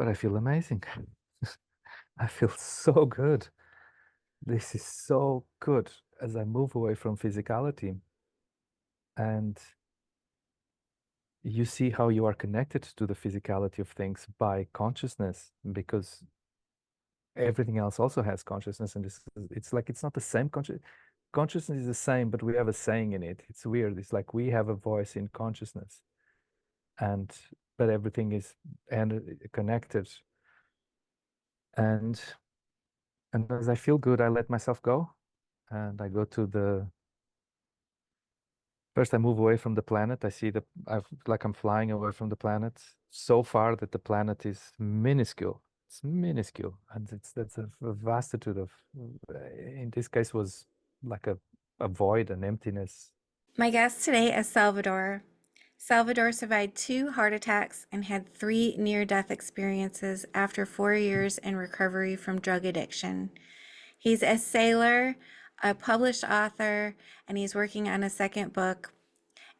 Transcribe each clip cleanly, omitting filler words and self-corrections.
but I feel amazing. I feel so good. This is so good as I move away from physicality. And you see how you are connected to the physicality of things by consciousness, because everything else also has consciousness. And it's like it's not the same consciousness is the same, but we have a saying in it. It's weird. It's like we have a voice in consciousness, and but everything is and connected. And and as I feel good, I let myself go, and I go to the first I move away from the planet. I see I've like I'm flying away from the planet so far that the planet is minuscule. It's minuscule, and that's a vastitude of. In this case, was like a void, an emptiness. My guest today is Salvador. Salvador survived 2 heart attacks and had 3 near-death experiences after 4 years in recovery from drug addiction. He's a sailor, a published author, and he's working on a second book,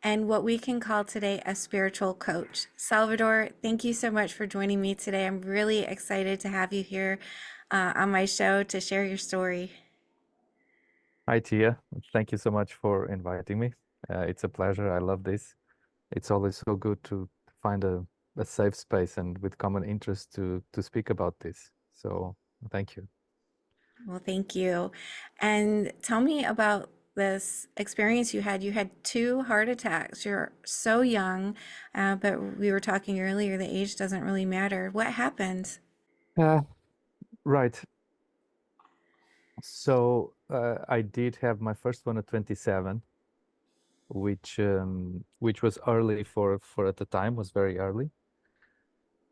and what we can call today a spiritual coach. Salvador, thank you so much for joining me today. I'm really excited to have you here on my show to share your story. Hi, Tia. Thank you so much for inviting me. It's a pleasure. I love this. It's always so good to find a safe space and with common interest to speak about this. So thank you. Well, thank you. And tell me about this experience you had. You had 2 heart attacks. You're so young, but we were talking earlier, the age doesn't really matter. What happened? Uh, right. So I did have my first one at 27, which was early for at the time, was very early.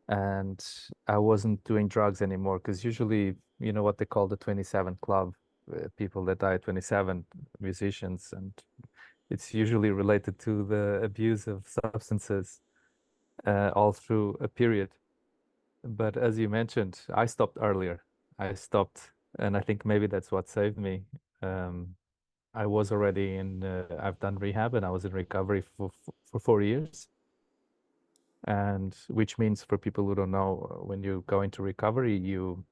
And I wasn't doing drugs anymore because usually, you know what they call the 27 club, people that die at 27, musicians, and it's usually related to the abuse of substances all through a period. But as you mentioned, I stopped earlier. I stopped, and I think maybe that's what saved me. Um, I was already I've done rehab and I was in recovery for 4 years. And which means for people who don't know, when you go into recovery, you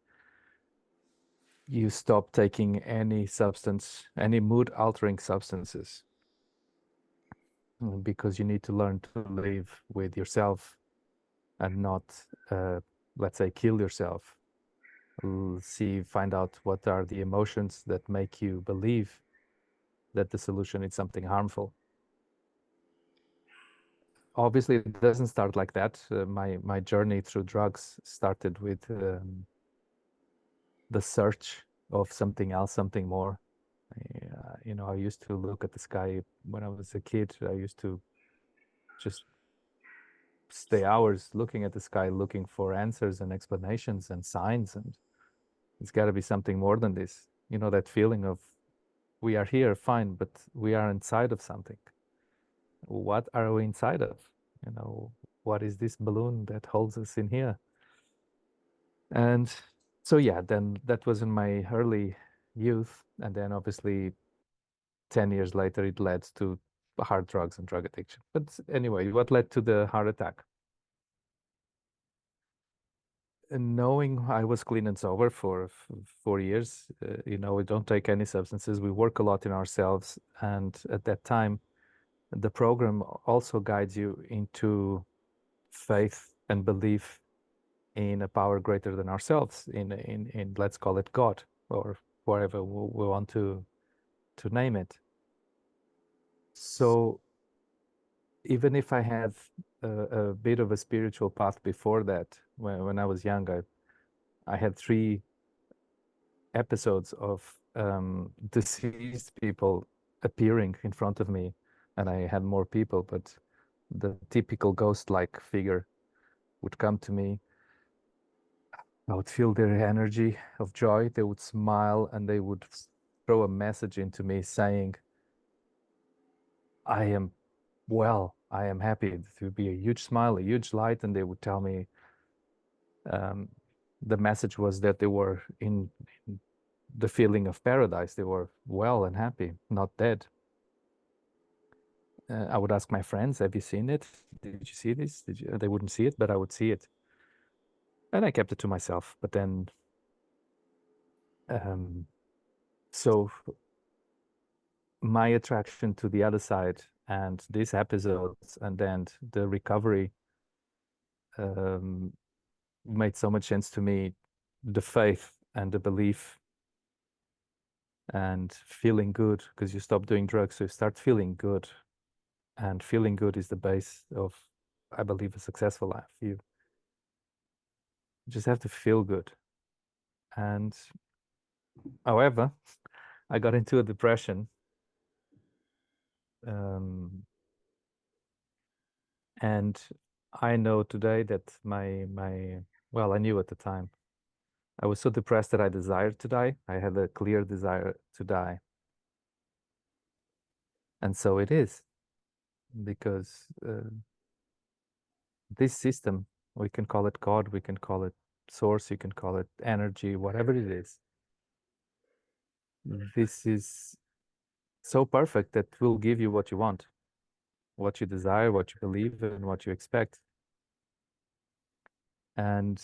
stop taking any substance, any mood altering substances, because you need to learn to live with yourself and not, let's say, kill yourself. Find out what are the emotions that make you believe that the solution is something harmful. Obviously, it doesn't start like that. My journey through drugs started with the search of something else, something more. I used to look at the sky when I was a kid. I used to just stay hours looking at the sky, looking for answers and explanations and signs. And it's got to be something more than this. You know, that feeling of we are here, fine, but we are inside of something. What are we inside of? You know, what is this balloon that holds us in here? And so, yeah, then that was in my early youth. And then obviously 10 years later, it led to hard drugs and drug addiction. But anyway, what led to the heart attack? And knowing I was clean and sober for 4 years, we don't take any substances. We work a lot in ourselves. And at that time, the program also guides you into faith and belief in a power greater than ourselves, in let's call it God or whatever we want to name it. So even if I had a bit of a spiritual path before that, when I was young, I had 3 episodes of deceased people appearing in front of me, and I had more people, but the typical ghost-like figure would come to me. I would feel their energy of joy. They would smile and they would throw a message into me saying, I am well, I am happy. It would be a huge smile, a huge light, and they would tell me um, the message was that they were in the feeling of paradise. They were well and happy, not dead. I would ask my friends, have you seen it? Did you see this? They wouldn't see it, but I would see it. And I kept it to myself. But then, so my attraction to the other side and these episodes and then the recovery made so much sense to me. The faith and the belief and feeling good, because you stop doing drugs, so you start feeling good. And feeling good is the base of, I believe, a successful life. You just have to feel good. And however, I got into a depression. And I know today that well, I knew at the time, I was so depressed that I desired to die. I had a clear desire to die. And so it is, because this system, we can call it God, we can call it source, you can call it energy, whatever it is. This is so perfect that will give you what you want, what you desire, what you believe, and what you expect. And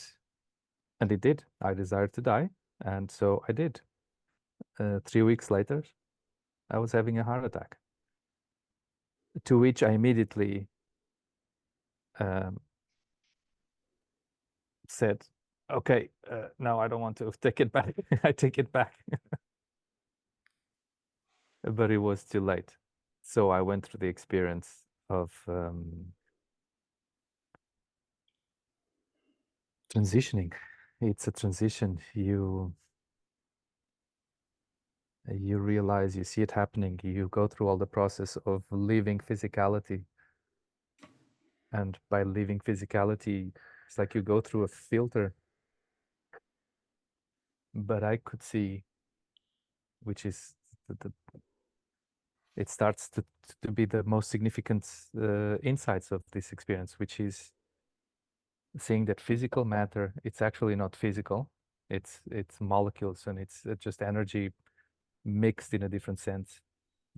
it did. I desired to die, and so I did. 3 weeks later, I was having a heart attack, to which I immediately um, said, okay, no, I don't want to take it back. I take it back. But it was too late. So I went through the experience of transitioning. It's a transition. You realize, you see it happening. You go through all the process of leaving physicality. And by leaving physicality, it's like you go through a filter. But I could see, which is it starts to be the most significant insights of this experience, which is seeing that physical matter, it's actually not physical. It's molecules, and it's just energy mixed in a different sense.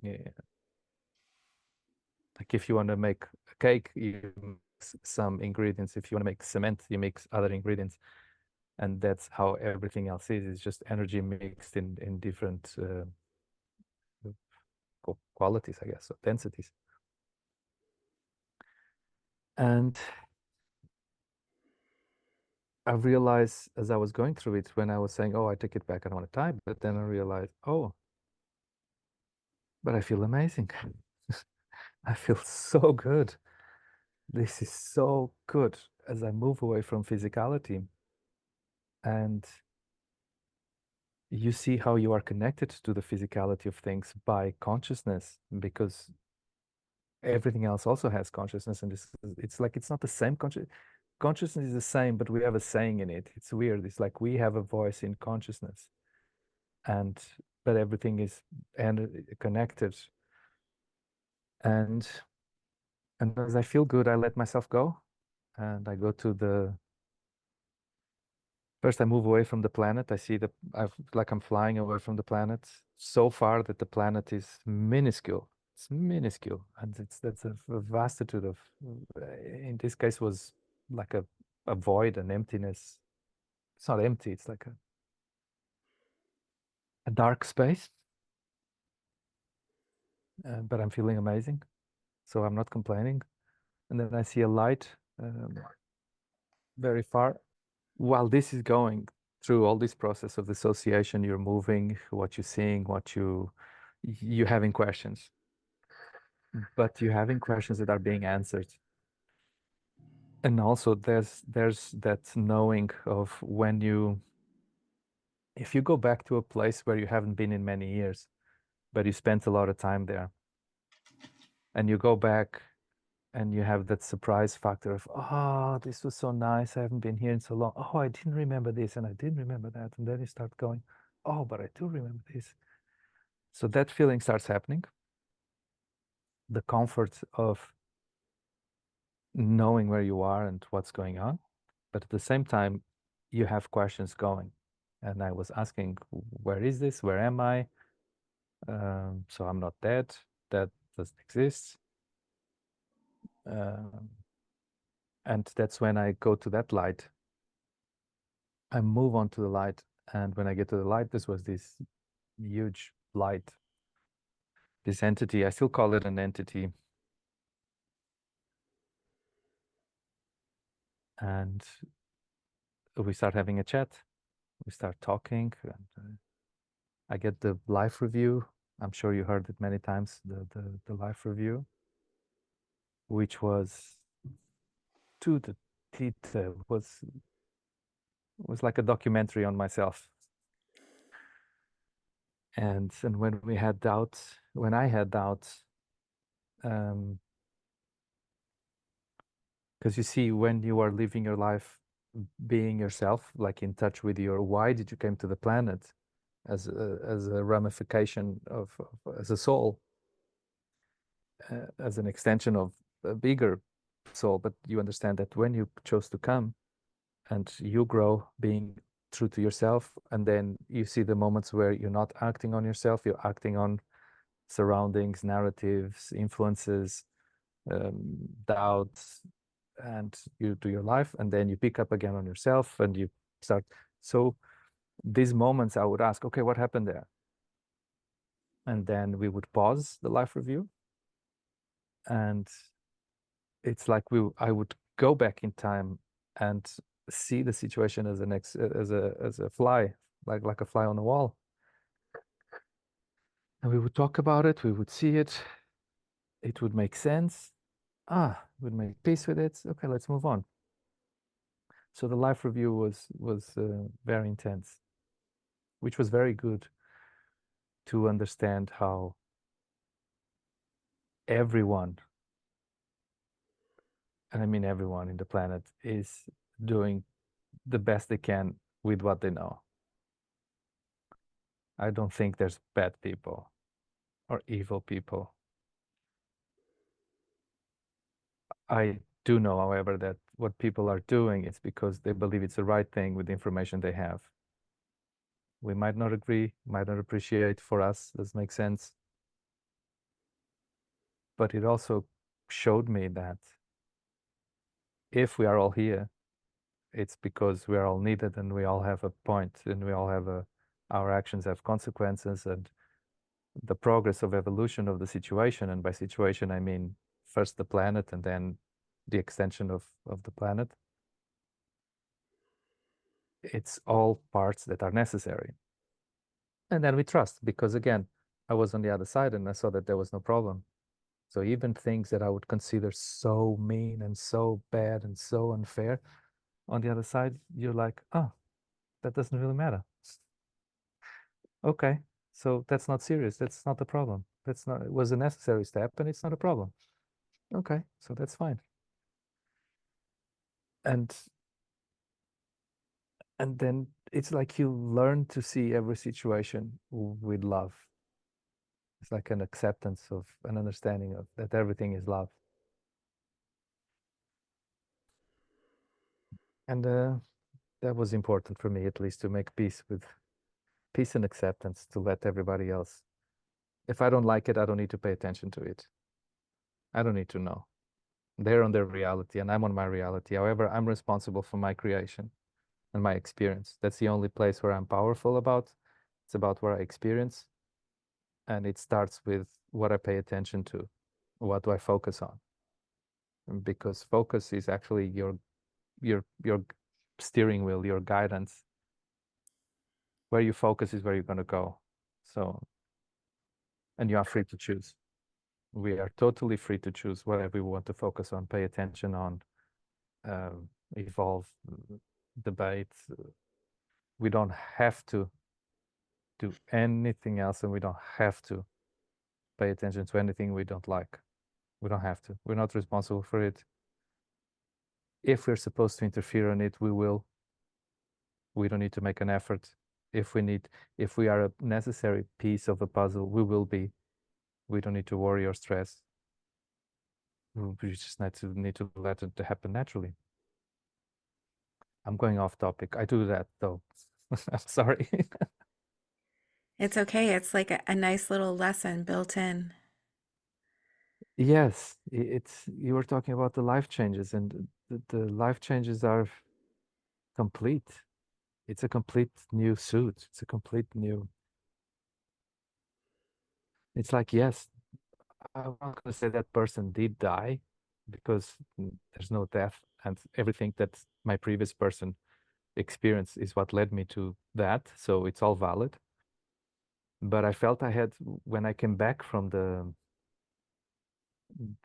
Yeah. Like if you want to make a cake, you mix some ingredients. If you want to make cement, you mix other ingredients. And that's how everything else is. It's just energy mixed in different qualities, I guess, or densities. And I realized as I was going through it, when I was saying, oh, I take it back, I don't want to die, but then I realized, oh, but I feel amazing. I feel so good. This is so good as I move away from physicality. And you see how you are connected to the physicality of things by consciousness, because everything else also has consciousness. And it's like, it's not the same consciousness is the same, but we have a saying in it. It's weird. It's like we have a voice in consciousness, but everything is connected. And as I feel good, I let myself go, and I go to first I move away from the planet. I see like I'm flying away from the planet so far that the planet is minuscule. It's minuscule, and that's a vastitude of, in this case, was like a void, an emptiness. It's not empty. It's like a dark space. But I'm feeling amazing, so I'm not complaining. And then I see a light very far. While this is going through all this process of dissociation, you're moving, what you're seeing, you're having questions, but you're having questions that are being answered. And also there's that knowing of if you go back to a place where you haven't been in many years, but you spent a lot of time there, and you go back and you have that surprise factor of, oh, this was so nice. I haven't been here in so long. Oh, I didn't remember this and I didn't remember that. And then you start going, oh, but I do remember this. So that feeling starts happening. The comfort of knowing where you are and what's going on. But at the same time, you have questions going. And I was asking, where is this? Where am I? So I'm not dead. That doesn't exist. And that's when I go to that light I move on to the light, and when I get to the light, this was this huge light, this entity. I still call it an entity. And we start having a chat. We start talking, and I get the life review. I'm sure you heard it many times, the life review, which was to the detail, was like a documentary on myself. And when we had doubts, when I had doubts, because you see, when you are living your life being yourself, like in touch with your why did you came to the planet, as a ramification as a soul, as an extension of a bigger soul. But you understand that when you chose to come and you grow being true to yourself, and then you see the moments where you're not acting on yourself, you're acting on surroundings, narratives, influences, doubts, and you do your life, and then you pick up again on yourself and you start. So these moments I would ask, okay, what happened there? And then we would pause the life review, and it's like I would go back in time and see the situation as as a fly, like a fly on the wall. And we would talk about it, we would see it, it would make sense. We'd make peace with it. Okay, let's move on. So the life review was very intense, which was very good to understand how everyone, and I mean everyone in the planet, is doing the best they can with what they know. I don't think there's bad people or evil people. I do know, however, that what people are doing is because they believe it's the right thing with the information they have. We might not agree, might not appreciate. For us, doesn't make sense. But it also showed me that if we are all here, it's because we are all needed and we all have a point and we all have our actions have consequences, and the progress of evolution of the situation. And by situation, I mean first the planet and then the extension of the planet. It's all parts that are necessary. And then we trust, because again, I was on the other side and I saw that there was no problem. So even things that I would consider so mean and so bad and so unfair, on the other side, you're like, oh, that doesn't really matter. Okay, so that's not serious. That's not the problem. That's not, it was a necessary step and it's not a problem. Okay, so that's fine. And then it's like you learn to see every situation with love. It's like an acceptance of an understanding of that everything is love. And that was important for me, at least, to make peace and acceptance, to let everybody else. If I don't like it, I don't need to pay attention to it. I don't need to know. They're on their reality and I'm on my reality. However, I'm responsible for my creation and my experience. That's the only place where I'm powerful about. It's about what I experience. And it starts with what I pay attention to. What do I focus on? Because focus is actually your steering wheel, your guidance. Where you focus is where you're going to go. So, and you are free to choose. We are totally free to choose whatever we want to focus on, pay attention on, evolve, debate. We don't have to do anything else, and we don't have to pay attention to anything we don't like. We don't have to. We're not responsible for it. If we're supposed to interfere on it, we will. We don't need to make an effort. If we are a necessary piece of a puzzle, we will be. We don't need to worry or stress. We just need to let it happen naturally. I'm going off topic. I do that though. I'm sorry. It's okay. It's like a nice little lesson built in. Yes, it's you were talking about the life changes, and the life changes are complete. it's a complete new suit. It's a complete new. It's like, yes, I'm not going to say that person did die because there's no death, and everything that my previous person experienced is what led me to that. So it's all valid. But I felt I had, when I came back from the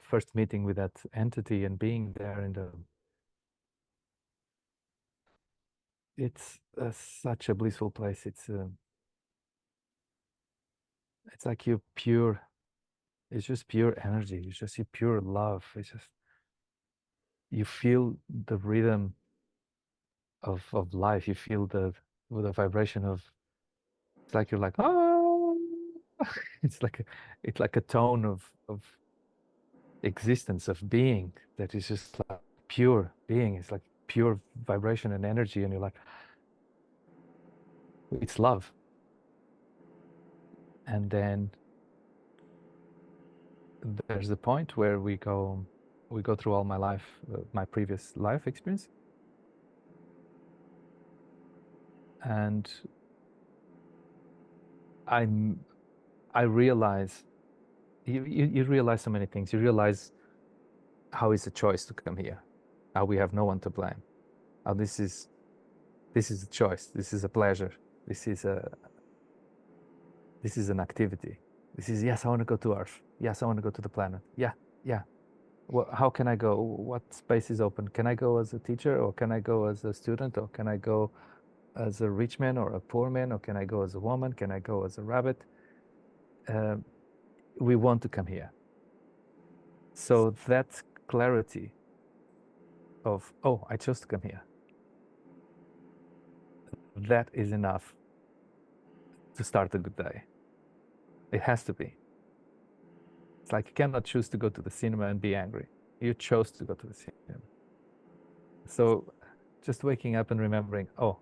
first meeting with that entity and being there in the, it's such a blissful place. It's like you pure, it's just pure energy. It's just you pure love. It's just, you feel the rhythm of life. You feel the vibration of, it's like you're like, oh, it's like a tone of existence, of being, that is just like pure being. It's like pure vibration and energy, and you're like, it's love. And then there's a point where we go through all my life, my previous life experience, and I realize, you realize so many things. You realize how it's a choice to come here, how we have no one to blame, how this is a choice, this is a pleasure, this is an activity. This is, yes, I want to go to Earth. Yes, I want to go to the planet. Yeah, yeah. Well, how can I go? What space is open? Can I go as a teacher, or can I go as a student, or can I go as a rich man or a poor man, or can I go as a woman? Can I go as a rabbit? We want to come here. So that clarity of, oh, I chose to come here, that is enough to start a good day. It has to be. It's like you cannot choose to go to the cinema and be angry. You chose to go to the cinema. So just waking up and remembering, oh,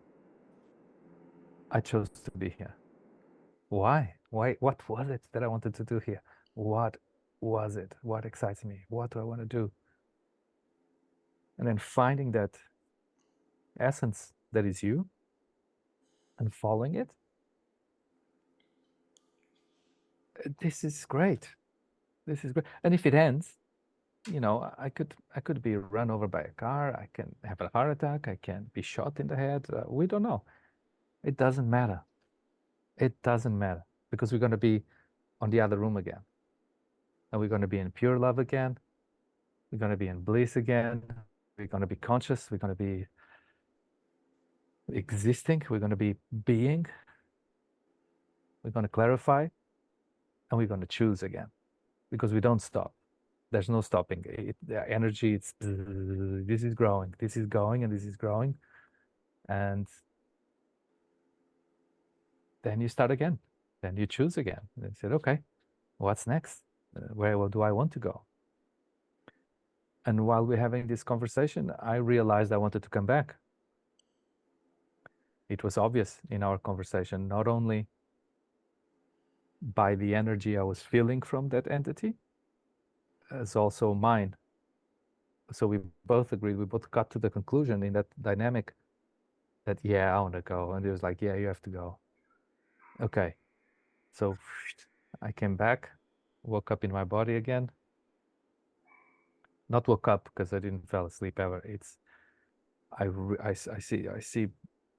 I chose to be here. Why? Why? What was it that I wanted to do here? What was it? What excites me? What do I want to do? And then finding that essence that is you and following it. This is great. This is great. And if it ends, I could be run over by a car. I can have a heart attack. I can be shot in the head. We don't know. It doesn't matter. It doesn't matter, because we're going to be on the other room again. And we're going to be in pure love again. We're going to be in bliss again. We're going to be conscious. We're going to be existing. We're going to be being. We're going to clarify. And we're going to choose again, because we don't stop. There's no stopping. The energy, it's this is growing, this is going, and this is growing. And then you start again. Then you choose again. And you said, okay, what's next? Where do I want to go? And while we're having this conversation, I realized I wanted to come back. It was obvious in our conversation, not only by the energy I was feeling from that entity, as also mine. So we both agreed, we both got to the conclusion in that dynamic that, yeah, I want to go. And it was like, yeah, you have to go. Okay. So I came back, woke up in my body again. Not woke up because I didn't fall asleep ever. It's, I see,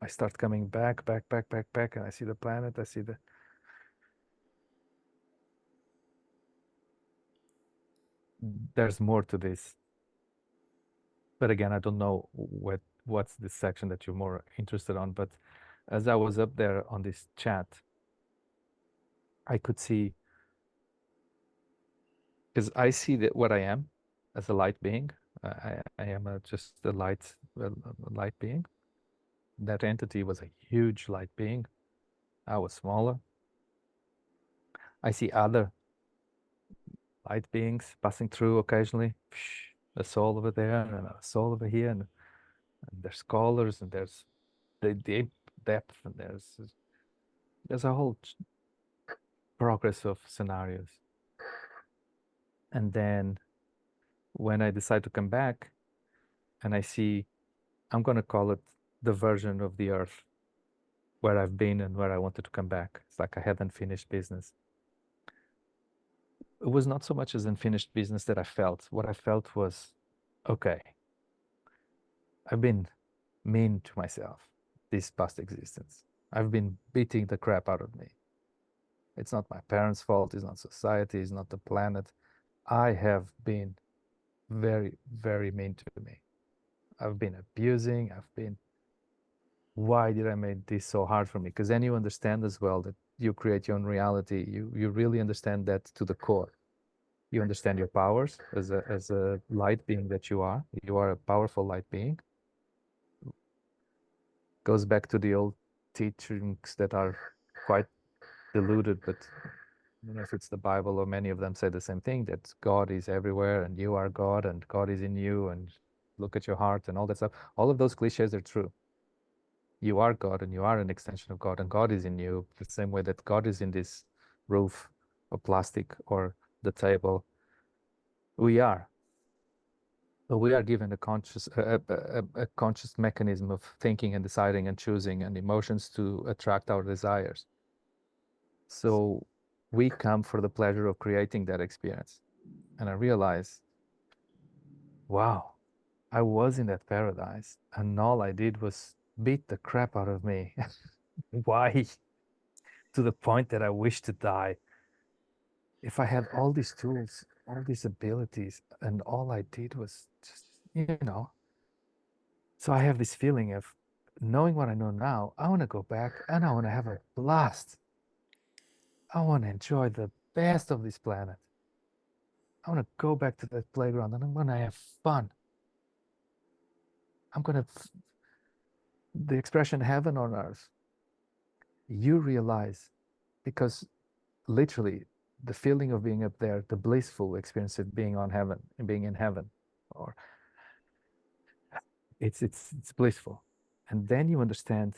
I start coming back, and I see the planet. I see there's more to this. But again, I don't know what's the section that you're more interested on. But as I was up there on this chat, I could see, because I see that what I am as a light being. I am just a light being. That entity was a huge light being. I was smaller. I see other light beings passing through occasionally. A soul over there and a soul over here, and there's colors, and there's the deep depth, and there's a whole progress of scenarios. And then when I decide to come back, and I see, I'm going to call it the version of the Earth where I've been and where I wanted to come back. It's like I had unfinished business. It was not so much as unfinished business that I felt. What I felt was, okay, I've been mean to myself this past existence. I've been beating the crap out of me. It's not my parents' fault. It's not society. It's not the planet. I have been very, very mean to me. I've been abusing. Why did I make this so hard for me? Because then you understand as well that you create your own reality. You really understand that to the core. You understand your powers as a light being that you are. You are a powerful light being. Goes back to the old teachings that are quite deluded, but I don't know if it's the Bible or many of them say the same thing, that God is everywhere and you are God and God is in you and look at your heart and all that stuff. All of those cliches are true. You are God and you are an extension of God and God is in you the same way that God is in this roof of plastic or the table. We are. But we are given a conscious mechanism of thinking and deciding and choosing and emotions to attract our desires. So we come for the pleasure of creating that experience. And I realized, wow, I was in that paradise and all I did was beat the crap out of me. Why? To the point that I wished to die. If I had all these tools, all these abilities, and all I did was just, so I have this feeling of knowing what I know now, I want to go back and I want to have a blast. I want to enjoy the best of this planet. I want to go back to that playground and I'm going to have fun. I'm going to, the expression heaven on earth, you realize, because literally the feeling of being up there, the blissful experience of being on heaven and being in heaven, or it's blissful. And then you understand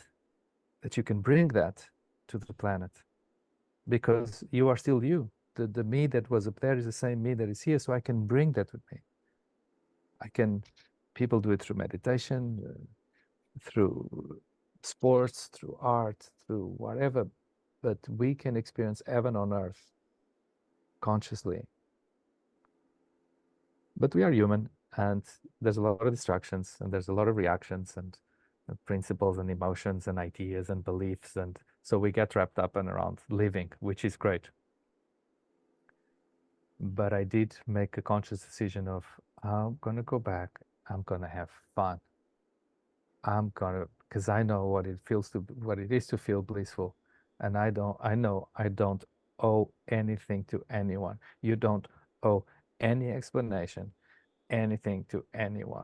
that you can bring that to the planet because you are still you. The me that was up there is the same me that is here, so I can bring that with me. People do it through meditation, through sports, through art, through whatever, but we can experience heaven on earth consciously. But we are human, and there's a lot of distractions, and there's a lot of reactions, and principles, and emotions, and ideas, and beliefs, and so we get wrapped up and around living, which is great. But I did make a conscious decision of, I'm gonna go back, I'm gonna have fun. Because I know what it is to feel blissful. And I know I don't owe anything to anyone. You don't owe any explanation, anything to anyone.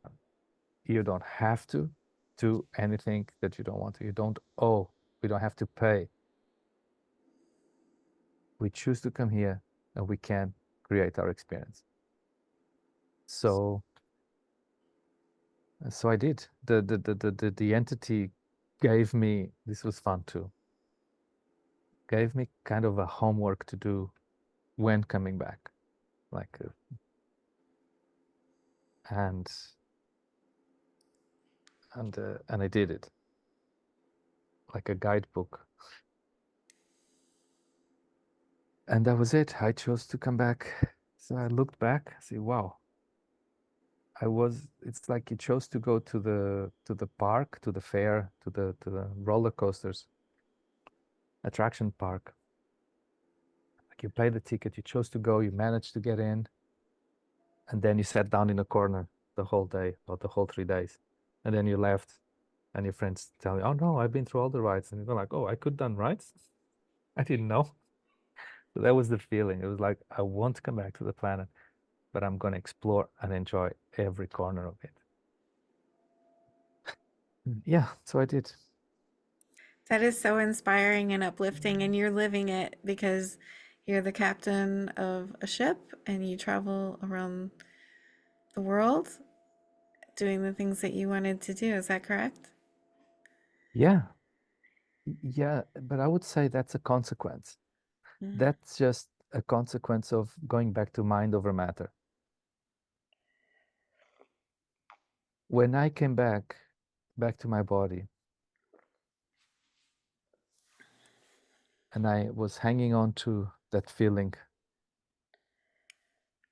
You don't have to do anything that you don't want to. You don't owe. We don't have to pay. We choose to come here and we can create our experience. So I did. The entity gave me, this was fun too, gave me kind of a homework to do when coming back. Like, and I did it like a guidebook. And that was it. I chose to come back. So I looked back, see, wow. It's like you chose to go to the park, to the fair, to the roller coasters, attraction park. Like you paid the ticket, you chose to go, you managed to get in, and then you sat down in a corner the whole day or the whole 3 days. And then you left and your friends tell you, oh no, I've been through all the rides. And you're like, oh, I could done rides? I didn't know. So that was the feeling. It was like, I want to come back to the planet, but I'm going to explore and enjoy every corner of it. Yeah, so I did. That is so inspiring and uplifting, and you're living it because you're the captain of a ship and you travel around the world doing the things that you wanted to do. Is that correct? Yeah. Yeah, but I would say that's a consequence. Mm. That's just a consequence of going back to mind over matter. When I came back to my body, And I was hanging on to that feeling,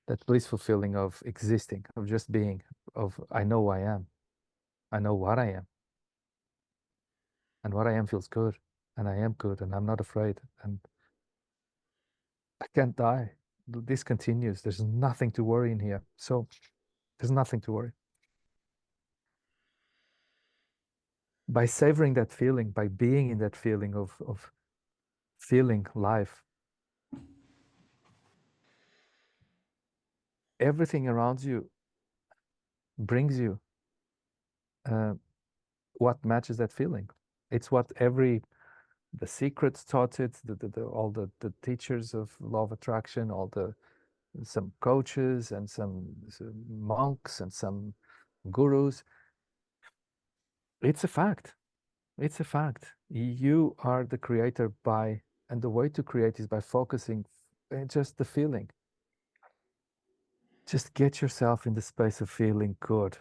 that blissful feeling of existing, of just being, of I know I am. I know what I am. And what I am feels good. And I am good. And I'm not afraid. And I can't die. This continues. There's nothing to worry in here. So there's nothing to worry. By savoring that feeling, by being in that feeling of feeling life, everything around you brings you uh, what matches that feeling. It's what the secrets taught it, all the teachers of law of attraction, some coaches and some monks and some gurus. It's a fact. It's a fact. You are the creator and the way to create is by focusing just the feeling. Just get yourself in the space of feeling good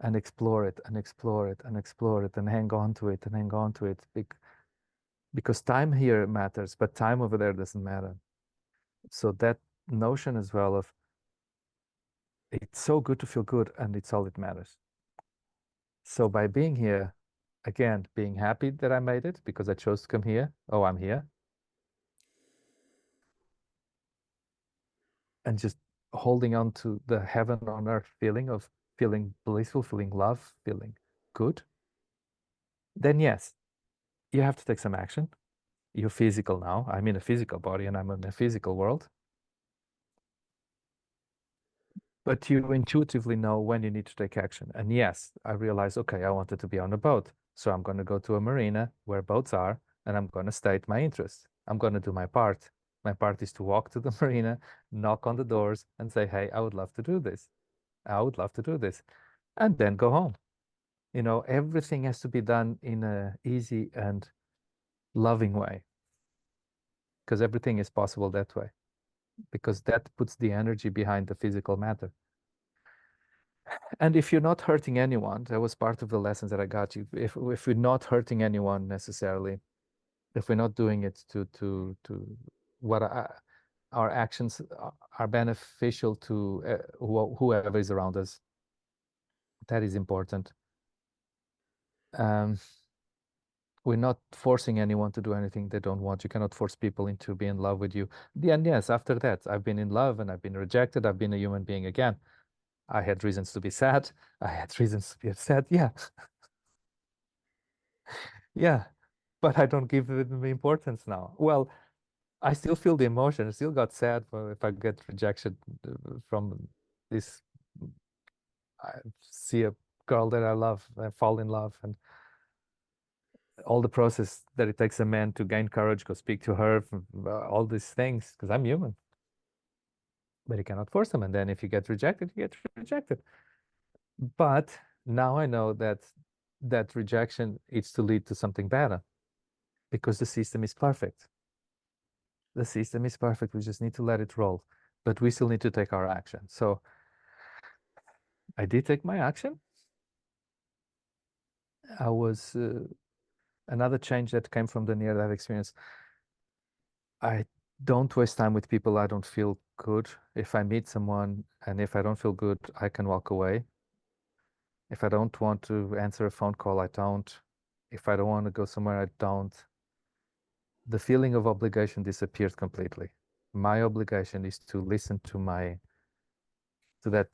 and explore it and explore it and explore it and hang on to it and hang on to it because time here matters, but time over there doesn't matter. So that notion as well of it's so good to feel good and it's all that matters. So by being here, again, being happy that I made it because I chose to come here. Oh, I'm here. And just holding on to the heaven on earth feeling of feeling blissful, feeling love, feeling good. Then yes, you have to take some action. You're physical now. I'm in a physical body and I'm in a physical world. But you intuitively know when you need to take action. And yes, I realized, okay, I wanted to be on a boat. So I'm going to go to a marina where boats are and I'm going to state my interest. I'm going to do my part. My part is to walk to the marina, knock on the doors and say, hey, I would love to do this. I would love to do this. And then go home. Everything has to be done in a easy and loving way because everything is possible that way because that puts the energy behind the physical matter. And if you're not hurting anyone, that was part of the lessons that I got you. If we're not hurting anyone necessarily, if we're not doing it to what our actions are beneficial to whoever is around us, that is important. We're not forcing anyone to do anything they don't want. You cannot force people into being in love with you. And yes, after that, I've been in love and I've been rejected. I've been a human being again. I had reasons to be sad. I had reasons to be upset. Yeah, yeah. But I don't give it the importance now. Well, I still feel the emotion. I still got sad if I get rejection from this. I see a girl that I love, I fall in love, and all the process that it takes a man to gain courage, go speak to her, all these things, because I'm human. But you cannot force them. And then if you get rejected, you get rejected. But now I know that that rejection is to lead to something better because the system is perfect. The system is perfect. We just need to let it roll. But we still need to take our action. So I did take my action. I was another change that came from the near-death experience. I don't waste time with people I don't feel good. If I meet someone and if I don't feel good, I can walk away. If I don't want to answer a phone call, I don't. If I don't want to go somewhere, I don't. The feeling of obligation disappears completely. My obligation is to listen to that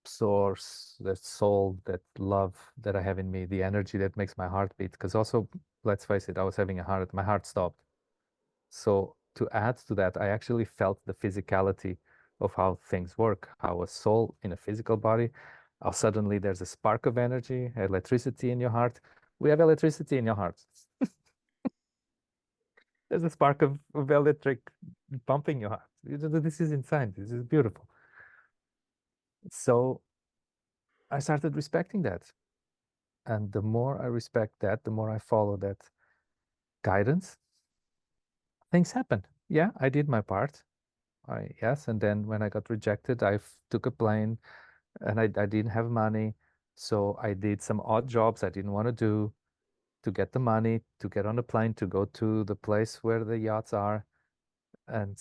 source, that soul, that love that I have in me, the energy that makes my heart beat. Because also, let's face it, I was having my heart stopped. So to add to that, I actually felt the physicality of how things work, how a soul in a physical body, how suddenly there's a spark of energy, electricity in your heart. We have electricity in your heart. There's a spark of electric pumping your heart. This is insane. This is beautiful. So I started respecting that. And the more I respect that, the more I follow that guidance, things happen. Yeah, I did my part. Yes, and then when I got rejected, took a plane and I didn't have money. So I did some odd jobs I didn't want to do. to get the money, to get on the plane, to go to the place where the yachts are, and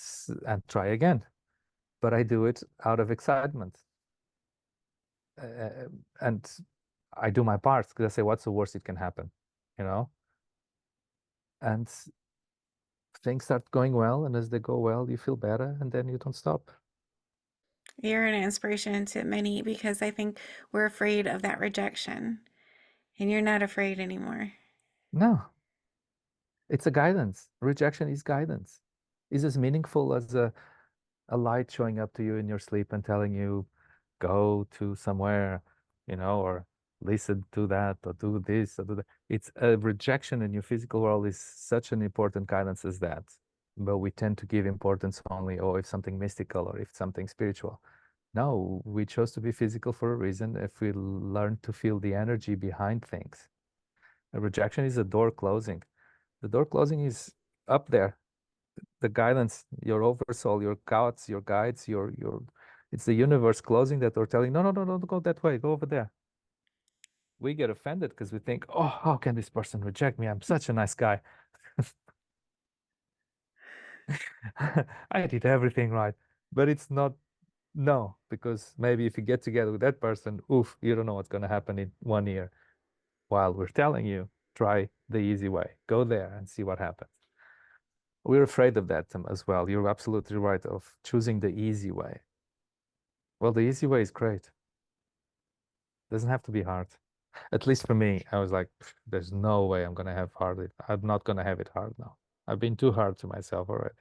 try again. But I do it out of excitement, and I do my part because I say, what's the worst it can happen, you know? And things start going well, and as they go well, you feel better, and then you don't stop. You're an inspiration to many because I think we're afraid of that rejection, and you're not afraid anymore. No, it's a guidance. Rejection is guidance. It's as meaningful as a light showing up to you in your sleep and telling you, go to somewhere, or listen to that or do this or do that. It's a rejection in your physical world is such an important guidance as that. But we tend to give importance only, or if something mystical or if something spiritual. No, we chose to be physical for a reason. If we learn to feel the energy behind things, a rejection is a door closing. The door closing is up there, the guidance, your oversoul, your gods, your guides, your it's the universe closing that or telling, no, no, no, don't go that way, go over there. We get offended because we think, oh, how can this person reject me? I'm such a nice guy. I did everything right. But it's not, no, because maybe if you get together with that person, oof, you don't know what's going to happen in 1 year. While we're telling you, try the easy way, go there and see what happens. We're afraid of that as well. You're absolutely right of choosing the easy way. Well, the easy way is great. Doesn't have to be hard. At least for me, I was like, there's no way I'm gonna have hard. I'm not gonna have it hard now. I've been too hard to myself already.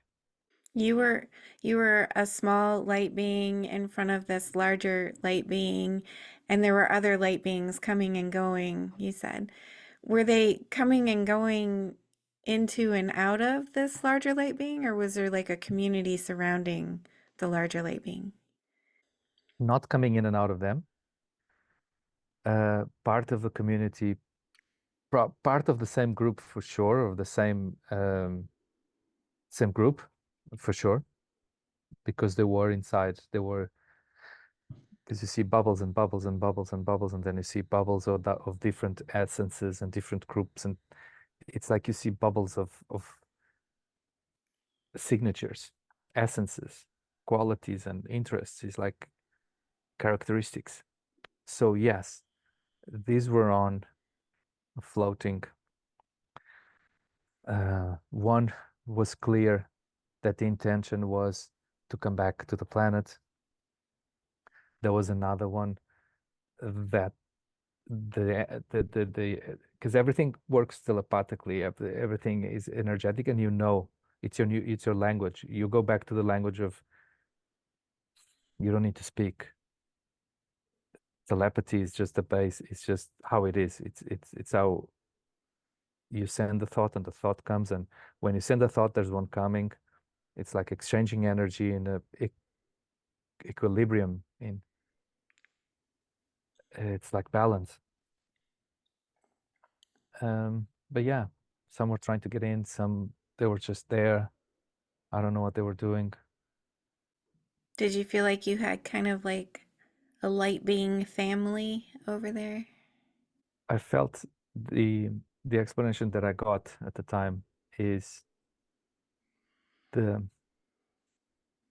You were you were a small light being in front of this larger light being, and there were other light beings coming and going, you said. Were they coming and going into and out of this larger light being, or was there like a community surrounding the larger light being? Not coming in and out of them. Part of the community, part of the same group for sure, of the same group for sure, because they were inside. They were because you see bubbles and bubbles and bubbles and bubbles, and then you see bubbles of different essences and different groups, and it's like you see bubbles of signatures, essences, qualities, and interests. Is like characteristics. So yes, these were on floating. One was clear that the intention was to come back to the planet. There was another one that the because everything works telepathically. Everything is energetic, and it's your language. You go back to the language of you don't need to speak. Telepathy is just the base. It's just how it is. It's how you send the thought and the thought comes. And when you send a thought, there's one coming. It's like exchanging energy in a equilibrium. It's like balance. But yeah, some were trying to get in. Some they were just there. I don't know what they were doing. Did you feel like you had kind of like a light being family over there? I felt the explanation that I got at the time is the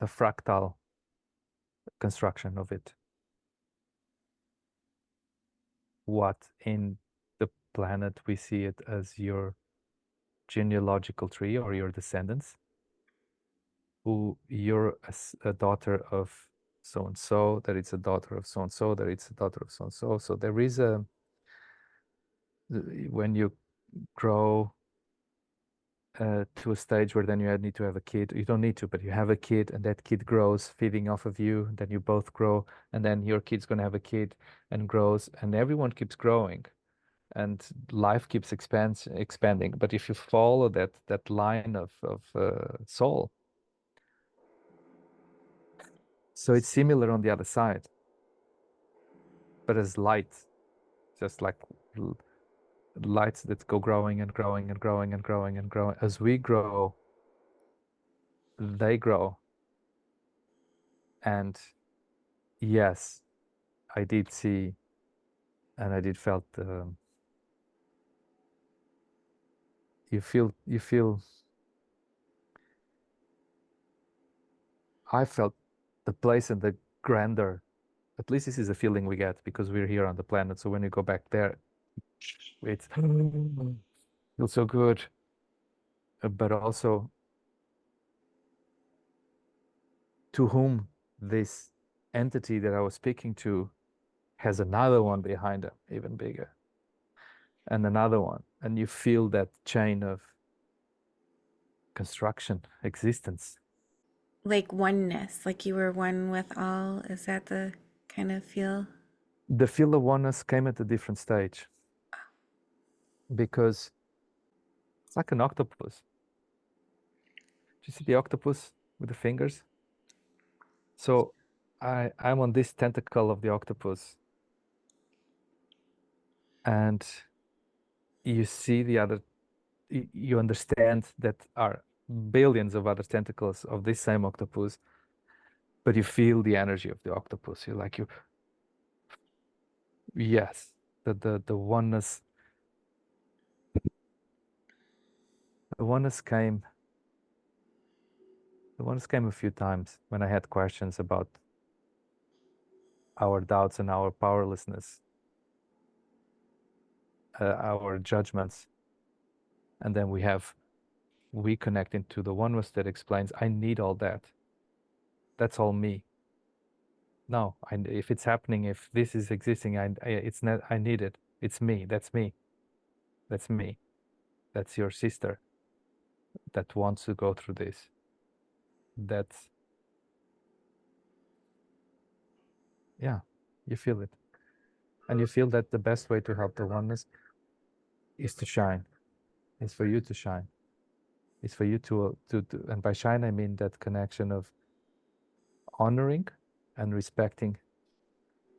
the fractal construction of it. What in the planet we see it as your genealogical tree or your descendants, who you're a daughter of so and so, that it's a daughter of so and so, that it's a daughter of so and so. So there is when you grow to a stage where then you need to have a kid. You don't need to, but you have a kid, and that kid grows, feeding off of you. Then you both grow, and then your kid's going to have a kid and grows, and everyone keeps growing, and life keeps expanding. But if you follow that line of soul, so it's similar on the other side, but as light, just like lights that go growing and growing and growing and growing and growing. As we grow, they grow, and yes, I did see and I did felt you feel I felt the place and the grandeur. At least this is a feeling we get because we're here on the planet. So when you go back there, it feels so good. But also to whom this entity that I was speaking to has another one behind him, even bigger, and another one. And you feel that chain of construction, existence. Like oneness, like you were one with all. Is that the kind of feel? The feel of oneness came at a different stage because it's like an octopus. Do you see the octopus with the fingers? So I'm on this tentacle of the octopus, and you see the other, you understand that are billions of other tentacles of this same octopus, but you feel the energy of the octopus. You're like, yes, the oneness, the oneness came, the oneness came a few times when I had questions about our doubts and our powerlessness, our judgments, and then we connect into the oneness that explains, I need all that. That's all me. No, if it's happening, if this is existing, it's not, I need it. It's me. That's me. That's me. That's your sister that wants to go through this. That's, yeah, you feel it. And you feel that the best way to help the oneness is to shine, is for you to shine. It's for you to, and by shine, I mean that connection of honoring and respecting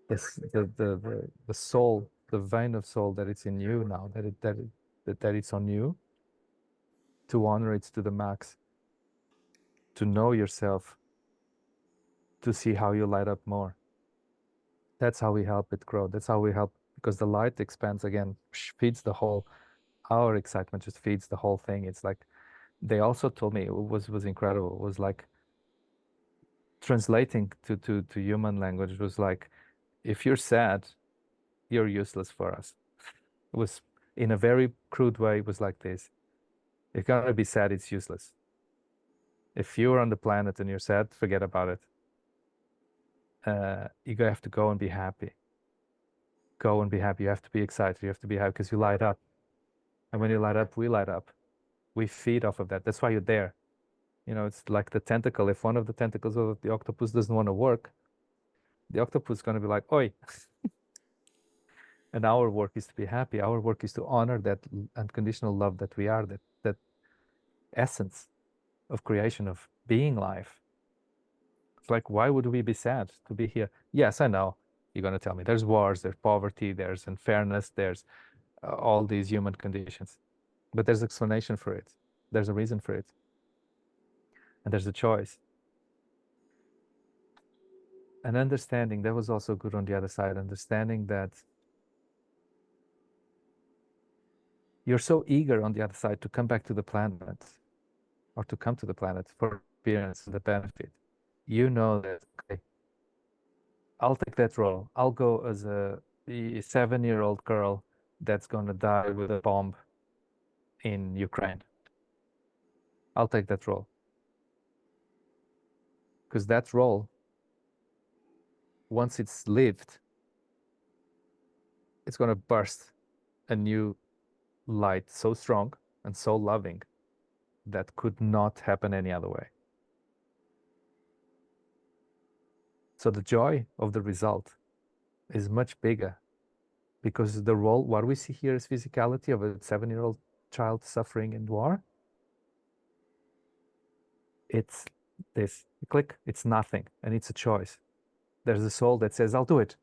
the soul, the vein of soul that it's in you now, that it's on you, to honor it to the max, to know yourself, to see how you light up more. That's how we help it grow. That's how we help, because the light expands again, feeds the whole, our excitement just feeds the whole thing. It's like, they also told me, it was incredible. It was like translating to human language was like, if you're sad, you're useless for us. It was, in a very crude way, it was like this. If you're gonna be sad, it's useless. If you're on the planet and you're sad, forget about it. You have to go and be happy. Go and be happy. You have to be excited. You have to be happy because you light up. And when you light up, we light up. We feed off of that. That's why you're there. You know, it's like the tentacle. If one of the tentacles of the octopus doesn't want to work, the octopus is going to be like, oi. And our work is to be happy. Our work is to honor that unconditional love that we are, that essence of creation, of being life. It's like, why would we be sad to be here? Yes, I know. You're going to tell me there's wars, there's poverty, there's unfairness, there's all these human conditions. But there's explanation for it. There's a reason for it. And there's a choice. And understanding, that was also good on the other side, understanding that you're so eager on the other side to come back to the planet, or to come to the planet for experience, the benefit. You know that, okay, I'll take that role. I'll go as a 7-year-old girl that's going to die with a bomb in Ukraine. I'll take that role. Because that role, once it's lived, it's going to burst a new light so strong and so loving that could not happen any other way. So the joy of the result is much bigger, because the role, what we see here is physicality of a 7-year-old child suffering in war. It's this, click, it's nothing, and it's a choice. There's a soul that says, I'll do it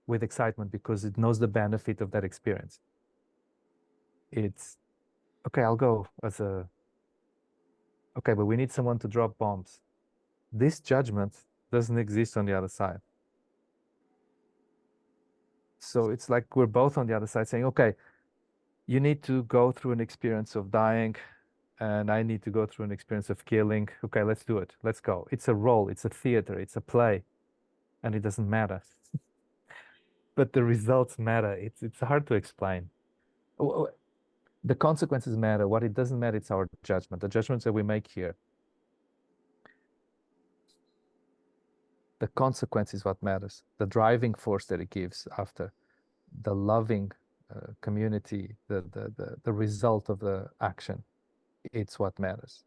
with excitement because it knows the benefit of that experience. It's, okay, I'll go as a, okay, but we need someone to drop bombs. This judgment doesn't exist on the other side. So it's like we're both on the other side saying, okay, You need to go through an experience of dying, and I need to go through an experience of killing. Okay, let's do it. Let's go. It's a role, it's a theater, it's a play, and it doesn't matter. But the results matter. It's hard to explain. The consequences matter. What it doesn't matter, it's our judgment. The judgments that we make here. The consequence is what matters. The driving force that it gives after, the loving community, the result of the action, it's what matters.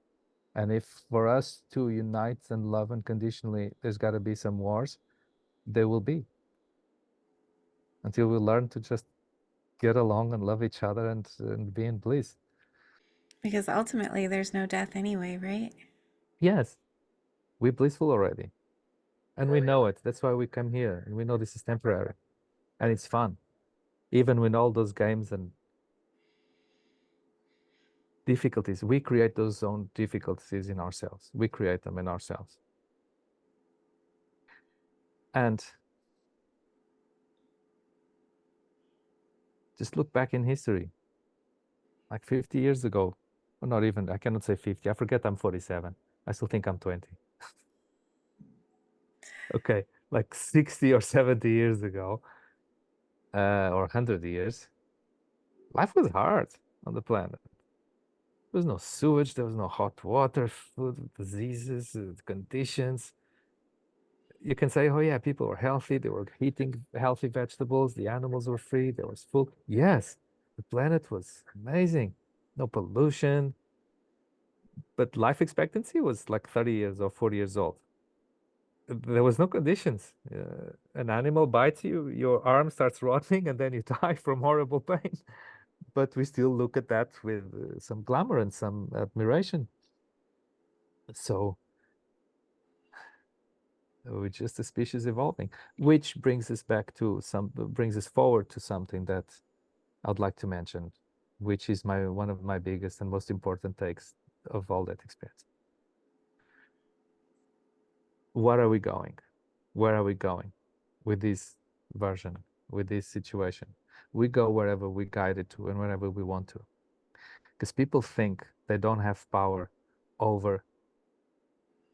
And if for us to unite and love unconditionally, there's got to be some wars, there will be. Until we learn to just get along and love each other and be in bliss. Because ultimately, there's no death anyway, right? Yes, we're blissful already. And we know it. That's why we come here. And we know this is temporary. And it's fun. Even with all those games and difficulties, we create those own difficulties in ourselves. We create them in ourselves. And just look back in history. Like 50 years ago, or not even, I cannot say 50. I forget I'm 47. I still think I'm 20. Okay, like 60 or 70 years ago, or 100 years, life was hard on the planet. There was no sewage, there was no hot water, food, diseases, conditions. You can say, oh yeah, people were healthy, they were eating healthy vegetables, the animals were free, there was food. Yes, the planet was amazing. No pollution, but life expectancy was like 30 years or 40 years old. There was no conditions. An animal bites you, your arm starts rotting, and then you die from horrible pain. But we still look at that with some glamour and some admiration. So we're just a species evolving, which brings us brings us forward to something that I'd like to mention, which is one of my biggest and most important takes of all that experience. What are we going? Where are we going with this version, with this situation? We go wherever we're guided to and wherever we want to. Because people think they don't have power over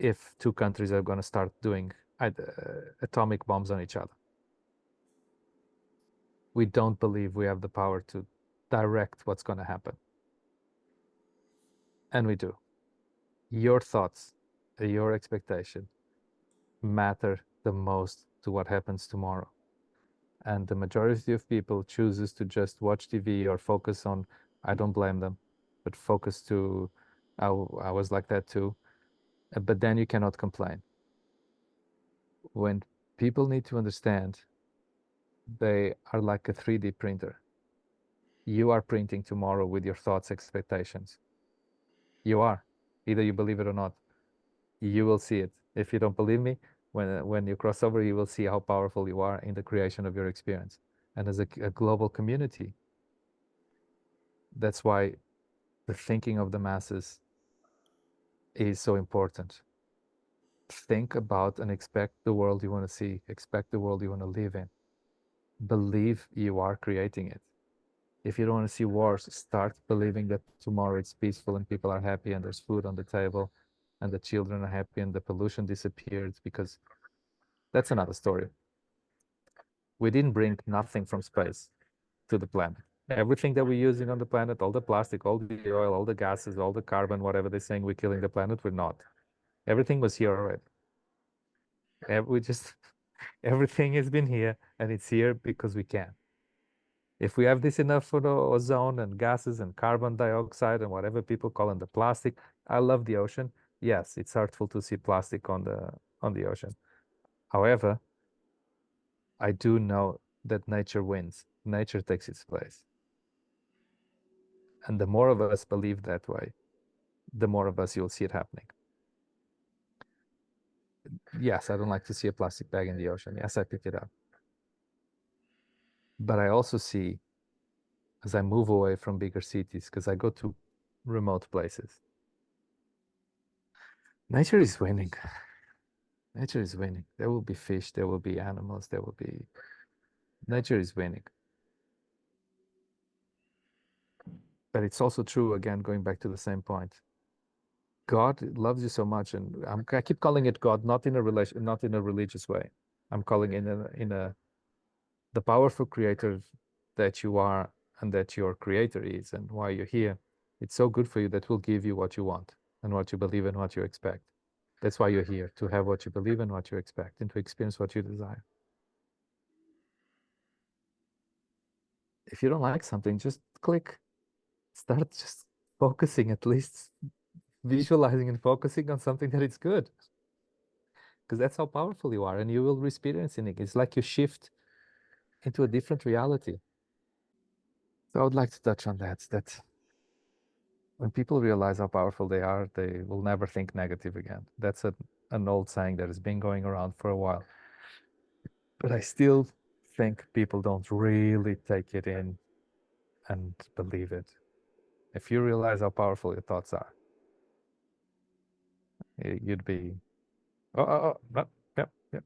if two countries are going to start doing atomic bombs on each other. We don't believe we have the power to direct what's going to happen. And we do. Your thoughts, your expectation matter the most to what happens tomorrow. And the majority of people chooses to just watch TV or focus on, I don't blame them, but focus to, I was like that too. But then you cannot complain. When people need to understand, they are like a 3D printer. You are printing tomorrow with your thoughts, expectations. You are, either you believe it or not. You will see it. If you don't believe me, when you cross over, you will see how powerful you are in the creation of your experience. And as a global community, that's why the thinking of the masses is so important. Think about and expect the world you want to see, expect the world you want to live in. Believe you are creating it. If you don't want to see wars, start believing that tomorrow it's peaceful and people are happy and there's food on the table and the children are happy and the pollution disappeared, because that's another story. We didn't bring nothing from space to the planet. Everything that we're using on the planet, all the plastic, all the oil, all the gases, all the carbon, whatever they're saying we're killing the planet, we're not. Everything was here already. We just, everything has been here and it's here because we can. If we have this enough for the ozone and gases and carbon dioxide and whatever people call it the plastic, I love the ocean. Yes, it's hurtful to see plastic on the ocean. However, I do know that nature wins. Nature takes its place. And the more of us believe that way, the more of us you'll see it happening. Yes, I don't like to see a plastic bag in the ocean. Yes, I pick it up. But I also see, as I move away from bigger cities, because I go to remote places, nature is winning. Nature is winning. There will be fish, there will be animals, nature is winning. But it's also true, again, going back to the same point. God loves you so much, and I keep calling it God, not in a relation, not in a religious way. I'm calling it in a the powerful creator that you are and that your creator is and why you're here. It's so good for you that will give you what you want and what you believe and what you expect. That's why you're here, to have what you believe and what you expect and to experience what you desire. If you don't like something, just click. Start just focusing, at least visualizing and focusing on something that is good. Because that's how powerful you are, and you will experience it. It's like you shift into a different reality. So I would like to touch on that when people realize how powerful they are, they will never think negative again. That's an old saying that has been going around for a while. But I still think people don't really take it in and believe it. If you realize how powerful your thoughts are, you'd be, no, yep, yep.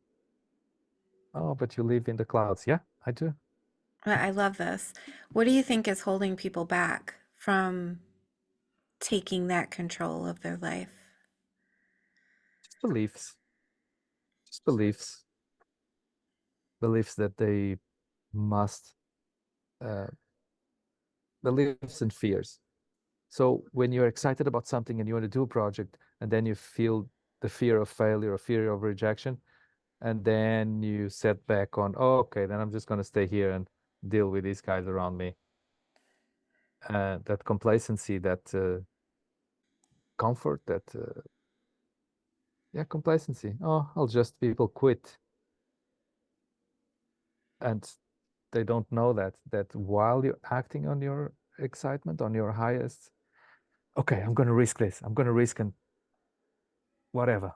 Oh, but you live in the clouds. Yeah, I do. I love this. What do you think is holding people back from taking that control of their life? Just beliefs, just beliefs, beliefs that they must, uh, beliefs and fears. So when you're excited about something and you want to do a project, and then you feel the fear of failure or fear of rejection, and then you set back on, oh, okay, then I'm just going to stay here and deal with these guys around me. That complacency, that comfort, that yeah, complacency. Oh, I'll just people quit, and they don't know that while you're acting on your excitement, on your highest, okay, I'm going to risk this. I'm going to risk and whatever.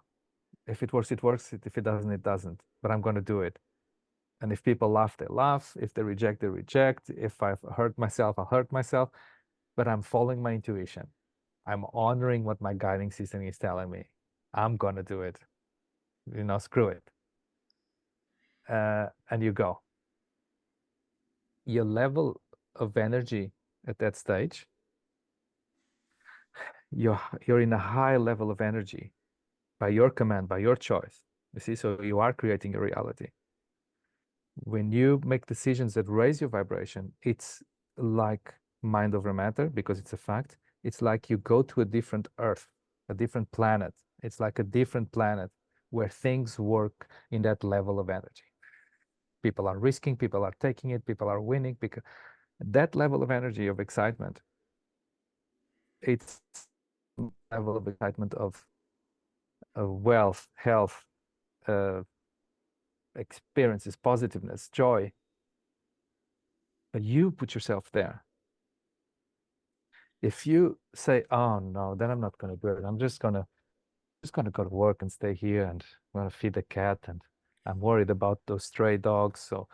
If it works, it works. If it doesn't, it doesn't. But I'm going to do it. And if people laugh, they laugh. If they reject, they reject. If I've hurt myself, I'll hurt myself. But I'm following my intuition. I'm honoring what my guiding system is telling me. I'm going to do it. Screw it. And you go. Your level of energy at that stage, you're in a high level of energy by your command, by your choice. You see, so you are creating a reality. When you make decisions that raise your vibration, it's like mind over matter, because it's a fact. It's like you go to a different earth, a different planet. It's like a different planet where things work in that level of energy. People are risking, people are taking it, people are winning, because that level of energy, of excitement, it's level of excitement of wealth, health, uh, experiences, positiveness, joy. But you put yourself there. If you say, oh no, then I'm not going to do it. I'm just gonna go to work and stay here, and I'm gonna feed the cat, and I'm worried about those stray dogs, so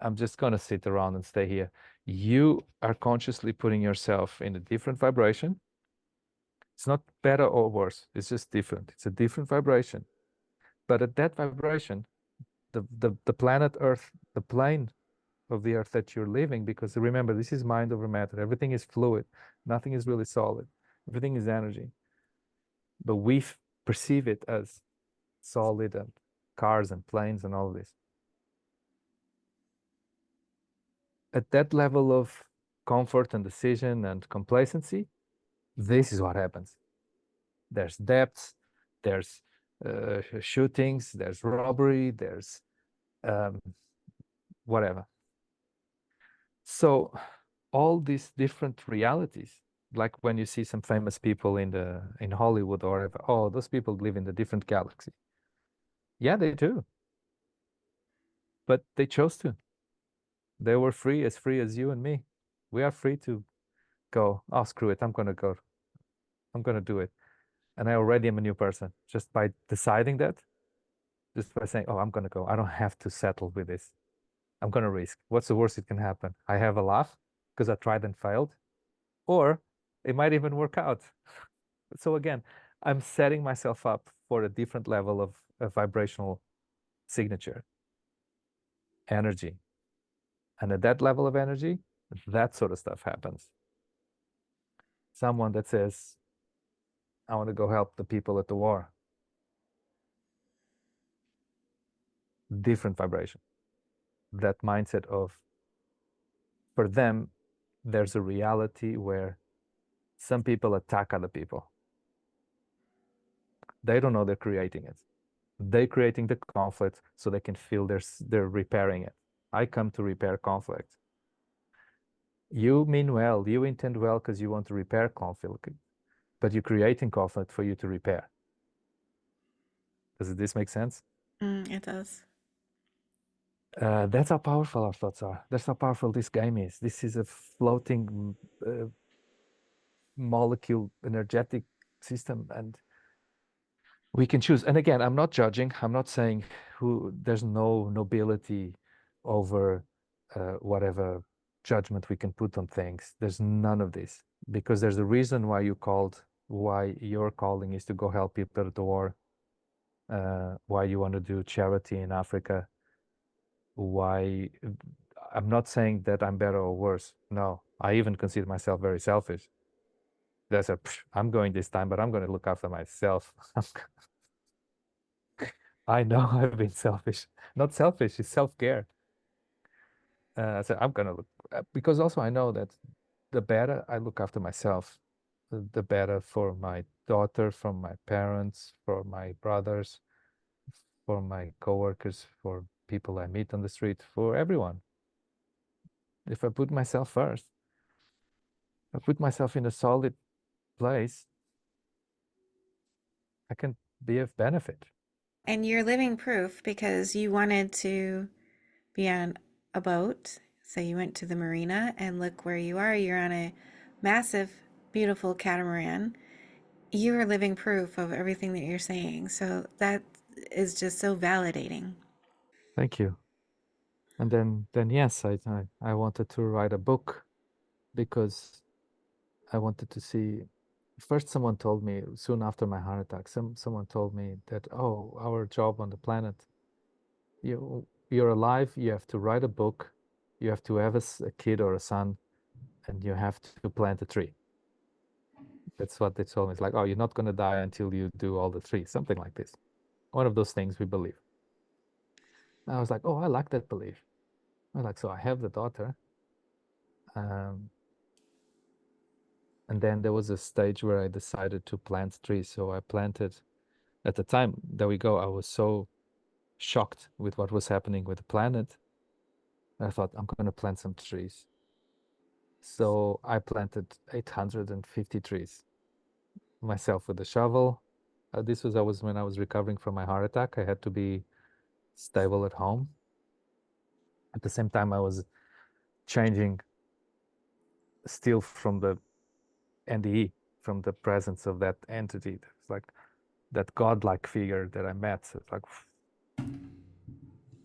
I'm just gonna sit around and stay here. You are consciously putting yourself in a different vibration. It's not better or worse, it's just different. It's a different vibration. But at that vibration, the planet Earth, the plane of the Earth that you're living, because remember, this is mind over matter. Everything is fluid. Nothing is really solid. Everything is energy. But we perceive it as solid, and cars and planes and all of this. At that level of comfort and decision and complacency, this is what happens. There's depths, there's shootings, there's robbery, there's whatever. So all these different realities, like when you see some famous people in Hollywood or whatever, oh, those people live in a different galaxy. Yeah, they do. But they chose to. They were free as you and me. We are free to go, oh, screw it, I'm gonna go. I'm gonna do it. And I already am a new person just by deciding that, just by saying, oh, I'm gonna go. I don't have to settle with this. I'm gonna risk. What's the worst that can happen? I have a laugh because I tried and failed, or it might even work out. So again, I'm setting myself up for a different level of vibrational signature, energy. And at that level of energy, that sort of stuff happens. someone that says, I want to go help the people at the war. Different vibration. That mindset of, for them, there's a reality where some people attack other people. They don't know they're creating it. They're creating the conflict so they can feel they're repairing it. I come to repair conflict. You mean well, you intend well because you want to repair conflict, but you're creating conflict for you to repair. Does this make sense? It does. That's how powerful our thoughts are. That's how powerful this game is. This is a floating molecule energetic system, and we can choose. And again, I'm not judging. I'm not saying there's no nobility over whatever judgment we can put on things. There's none of this, because there's a reason why your calling is to go help people at the war, why you want to do charity in Africa, why. I'm not saying that I'm better or worse. No, I even consider myself very selfish. I'm going this time, but I'm going to look after myself. I know I've been selfish. Not selfish, it's self-care. So I'm gonna look, because also I know that the better I look after myself, the better for my daughter, for my parents, for my brothers, for my coworkers, for people I meet on the street, for everyone. If I put myself first, I put myself in a solid place, I can be of benefit. And you're living proof because you wanted to be on a boat. So you went to the marina and look where you are. You're on a massive, beautiful catamaran. You are living proof of everything that you're saying. So that is just so validating. Thank you. And then yes, I wanted to write a book because I wanted to see. First, someone told me soon after my heart attack, someone told me that, oh, our job on the planet, you're alive, you have to write a book, you have to have a kid or a son, and you have to plant a tree. That's what they told me. It's like, oh, you're not going to die until you do all the three, something like this. One of those things we believe. And I was like, oh, I like that belief. I was like, so I have the daughter. Um, and then there was a stage where I decided to plant trees. So I planted, at the time that we go, I was so shocked with what was happening with the planet. I thought, I'm going to plant some trees. So I planted 850 trees myself with a shovel. This was when I was recovering from my heart attack. I had to be stable at home. At the same time, I was changing still from the NDE, from the presence of that entity. It's like that godlike figure that I met. So it's like,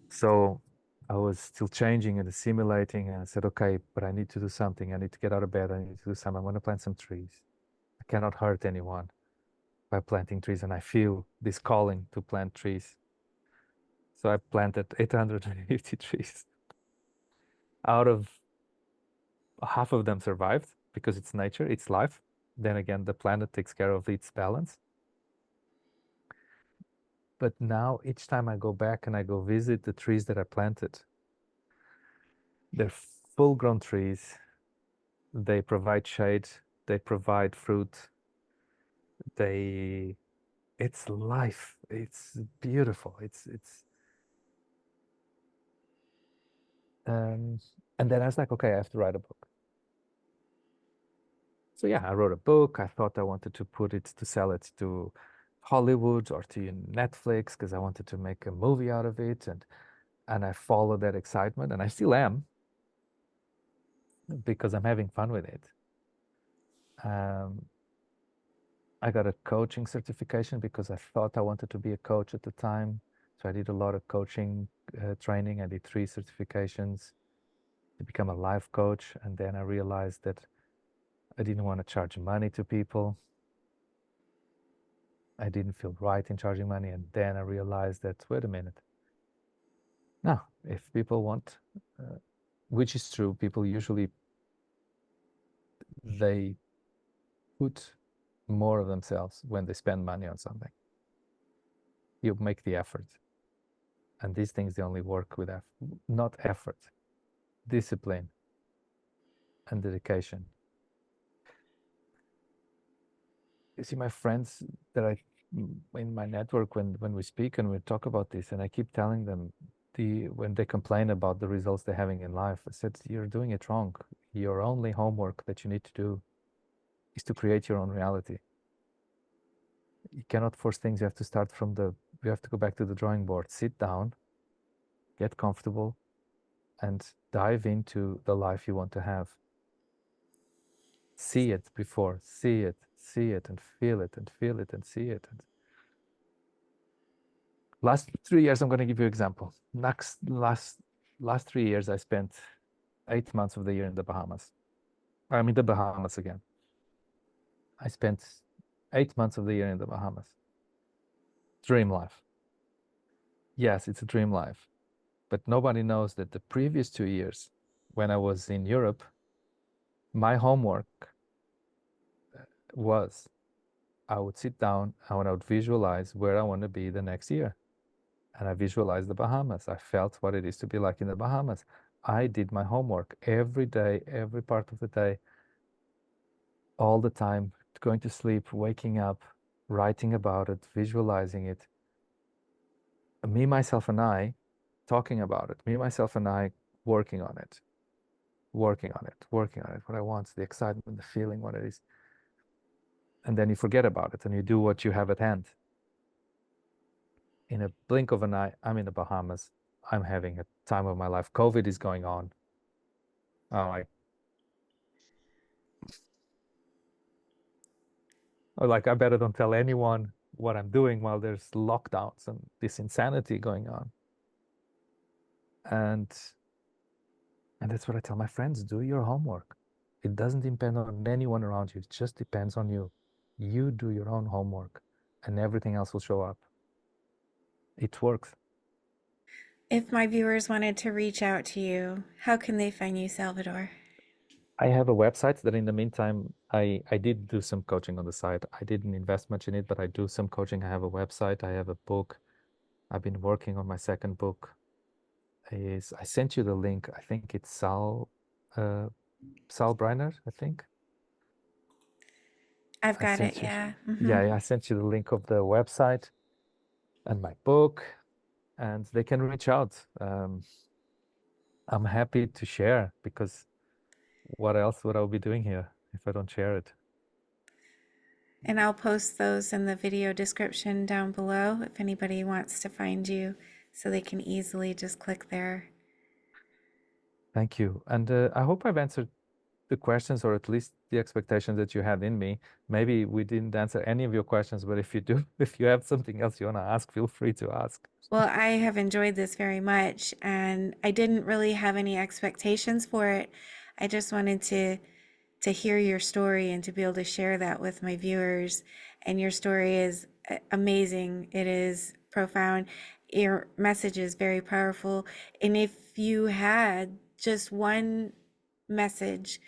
so I was still changing and assimilating, and I said, okay, but I need to do something. I need to get out of bed. I need to do something. I'm going to plant some trees. I cannot hurt anyone by planting trees, and I feel this calling to plant trees. So I planted 850 trees. Out of half of them survived because it's nature, it's life. Then again, the planet takes care of its balance. But now each time I go back and I go visit the trees that I planted, they're full-grown trees. They provide shade, they provide fruit. It's life. It's beautiful. Um, and then I was like, okay, I have to write a book. So yeah, I wrote a book. I thought I wanted to sell it to Hollywood or to Netflix because I wanted to make a movie out of it. And I followed that excitement, and I still am because I'm having fun with it. I got a coaching certification because I thought I wanted to be a coach at the time. So I did a lot of coaching training. I did 3 certifications to become a life coach. And then I realized that I didn't want to charge money to people. I didn't feel right in charging money. And then I realized that, wait a minute. No, if people want, which is true, people usually, they put more of themselves when they spend money on something. You make the effort. And these things, they only work with effort, not effort, discipline and dedication. You see, my friends that I in my network, when we speak and we talk about this, and I keep telling them, when they complain about the results they're having in life, I said, you're doing it wrong. Your only homework that you need to do is to create your own reality. You cannot force things. You have to start from you have to go back to the drawing board, sit down, get comfortable, and dive into the life you want to have. See it before, see it, and feel it, and feel it, and see it. And last 3 years, I'm going to give you an example. Last 3 years, I spent 8 months of the year in the Bahamas. I'm in the Bahamas again. I spent 8 months of the year in the Bahamas. Dream life. Yes, it's a dream life. But nobody knows that the previous 2 years, when I was in Europe, my homework was I would sit down and I would visualize where I want to be the next year. And I visualized the Bahamas. I felt what it is to be like in the Bahamas. I did my homework every day, every part of the day, all the time, going to sleep, waking up, writing about it, visualizing it. Me, myself, and I talking about it. Me, myself, and I working on it, working on it, working on it. What I want, the excitement, the feeling, what it is. And then you forget about it and you do what you have at hand. In a blink of an eye, I'm in the Bahamas. I'm having a time of my life. COVID is going on. Oh, I better don't tell anyone what I'm doing while there's lockdowns and this insanity going on. And that's what I tell my friends, do your homework. It doesn't depend on anyone around you. It just depends on you. You do your own homework and everything else will show up. It works. If my viewers wanted to reach out to you, how can they find you, Salvador? I have a website that in the meantime, I did do some coaching on the side. I didn't invest much in it, but I do some coaching. I have a website. I have a book. I've been working on my second book. I sent you the link. I think it's Sal Briner, I think. I've I got it, sent you, yeah. yeah, I sent you the link of the website and my book, and they can reach out. I'm happy to share because what else would I be doing here if I don't share it? And I'll post those in the video description down below if anybody wants to find you so they can easily just click there. Thank you. And I hope I've answered the questions or at least the expectations that you had in me. Maybe we didn't answer any of your questions, but if you do, if you have something else you want to ask, feel free to ask. Well, I have enjoyed this very much, and I didn't really have any expectations for it. I just wanted to hear your story and to be able to share that with my viewers. And your story is amazing. It is profound. Your message is very powerful. And if you had just one message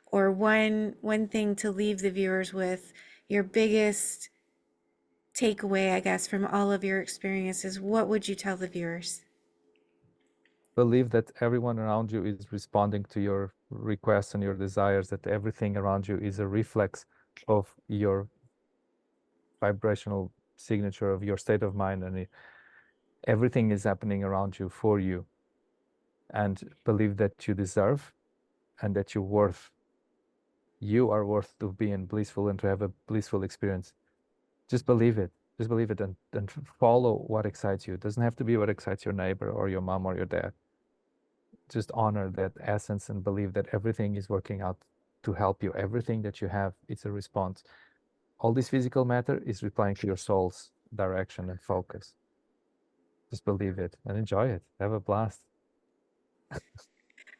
or one thing to leave the viewers with, your biggest takeaway, I guess, from all of your experiences, what would you tell the viewers? Believe that everyone around you is responding to your requests and your desires, that everything around you is a reflex of your vibrational signature of your state of mind, and everything is happening around you for you. And believe that you deserve and that you are worth to being blissful and to have a blissful experience. Just believe it. Just believe it and follow what excites you. It doesn't have to be what excites your neighbor or your mom or your dad. Just honor that essence and believe that everything is working out to help you. Everything that you have, it's a response. All this physical matter is replying to your soul's direction and focus. Just believe it and enjoy it. Have a blast.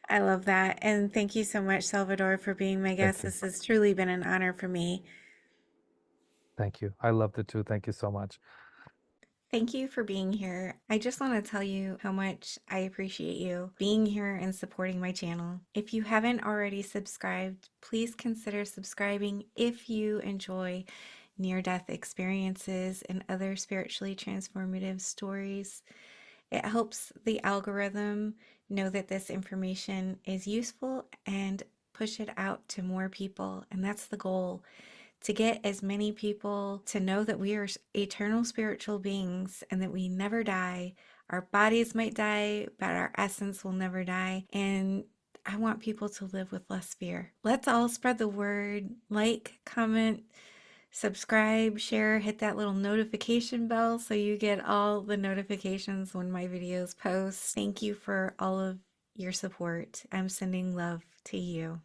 I love that. And thank you so much, Salvador, for being my Thank guest. you. This has truly been an honor for me. Thank you. I loved it too. Thank you so much. Thank you for being here. I just want to tell you how much I appreciate you being here and supporting my channel. If you haven't already subscribed, please consider subscribing if you enjoy near-death experiences and other spiritually transformative stories. It helps the algorithm know that this information is useful and push it out to more people. And that's the goal, to get as many people to know that we are eternal spiritual beings and that we never die. Our bodies might die, but our essence will never die. And I want people to live with less fear. Let's all spread the word. Like, comment, subscribe, share, hit that little notification bell so you get all the notifications when my videos post. Thank you for all of your support. I'm sending love to you.